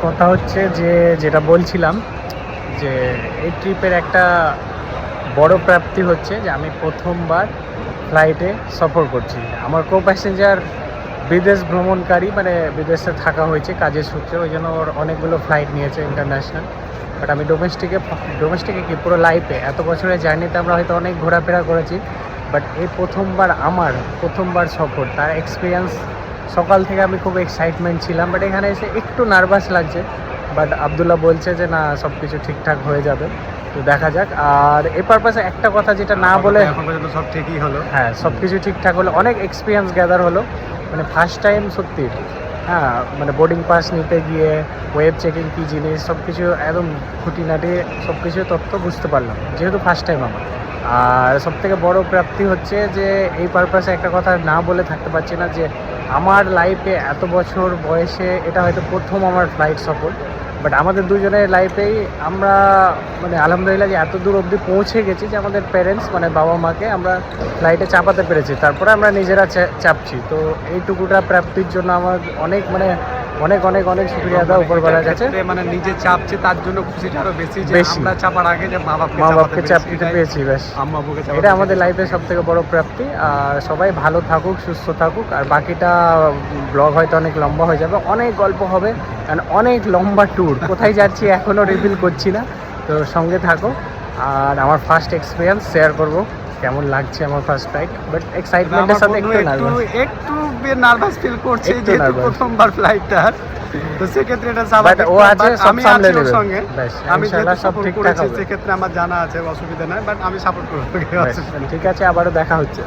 কথা হচ্ছে যে যেটা বলছিলাম যে এই ট্রিপের একটা বড় প্রাপ্তি হচ্ছে যে আমি প্রথমবার ফ্লাইটে সফর করছি। আমার কো প্যাসেঞ্জার বিদেশ ভ্রমণকারী, মানে বিদেশে থাকা হয়েছে কাজের সূত্রে, ওই জন্য ওর অনেকগুলো ফ্লাইট নিয়েছে ইন্টারন্যাশনাল। বাট আমি ডোমেস্টিকে কি পুরো লাইফে এত বছরের জার্নিতে আমরা হয়তো অনেক ঘোরাফেরা করেছি, বাট এই প্রথমবার সফর, তার এক্সপিরিয়েন্স। সকাল থেকে আমি খুব এক্সাইটমেন্ট ছিলাম, বাট এখানে এসে একটু নার্ভাস লাগছে। বাট আবদুল্লাহ বলছে যে না, সব কিছু ঠিকঠাক হয়ে যাবে, তো দেখা যাক। আর এই পারপাসে একটা কথা যেটা না বলে, এখন পর্যন্ত সব ঠিকই হলো। হ্যাঁ, সব কিছু ঠিকঠাক হলো, অনেক এক্সপিরিয়েন্স গ্যাদার হলো। মানে ফার্স্ট টাইম সত্যি, হ্যাঁ, মানে বোর্ডিং পাস নিতে গিয়ে ওয়েব চেকিং কী জিনিস সব কিছু একদম খুঁটিনাটি সব কিছু তথ্য বুঝতে পারলাম, যেহেতু ফার্স্ট টাইম আমার। আর সবথেকে বড় প্রাপ্তি হচ্ছে যে এই পারপাসে একটা কথা না বলে থাকতে পারছি না, যে আমার লাইফে এত বছর বয়সে এটা হয়তো প্রথম আমার ফ্লাইট সফর। বাট আমাদের দুজনের লাইফেই আমরা মানে আলহামদুলিল্লাহ যে এত দূর অবধি পৌঁছে গেছি যে আমাদের প্যারেন্টস মানে বাবা মাকে আমরা ফ্লাইটে চাপাতে পেরেছি, তারপরে আমরা নিজেরা চাপছি। তো এইটুকুটা প্রাপ্তির জন্য আমার অনেক মানে অনেক অনেক অনেক শুক্রিয়া আদা উপরবেলার কাছে। মানে নিজে চাপছে তার জন্য খুশিটা আরো বেশি, যে বেশি। আমরা চাপার আগে যে মা বাপকে চাপতে পেরেছি, ব্যাস আম্মা আব্বুকে এটা আমাদের লাইফের সব থেকে বড় প্রাপ্তি। আর সবাই ভালো থাকুক, সুস্থ থাকুক। আর বাকিটা ব্লগ হয়তো অনেক লম্বা হয়ে যাবে, অনেক গল্প হবে, কারণ অনেক লম্বা ট্যুর, কোথায় যাচ্ছি এখনও রিভিল করছি না, তো সঙ্গে থাকো। আর আমার ফার্স্ট এক্সপিরিয়েন্স শেয়ার করব, কেমন লাগছে আমার ফার্স্ট ফ্লাইট, বাট এক্সাইটমেন্টের সাথে একটু নার্ভাস ফিল করছে, একটু যেহেতু nervous। প্রথমবার ফ্লাইটটা, তো সেক্ষেত্রে এটা বাট স্বাভাবিক। ও আছে, সব আমি সামলে আছি ওর নেবে, সঙ্গে, ব্যাস আমি ইনশাআল্লাহ যেহেতু সব সাপোর্ট ঠিকঠাক করেছি হবে। সেক্ষেত্রে আমার জানা আছে, অসুবিধা নাই, বাট আমি সাপোর্ট করবো। ব্যাস, ঠিক আছে, আবারও দেখা হচ্ছে।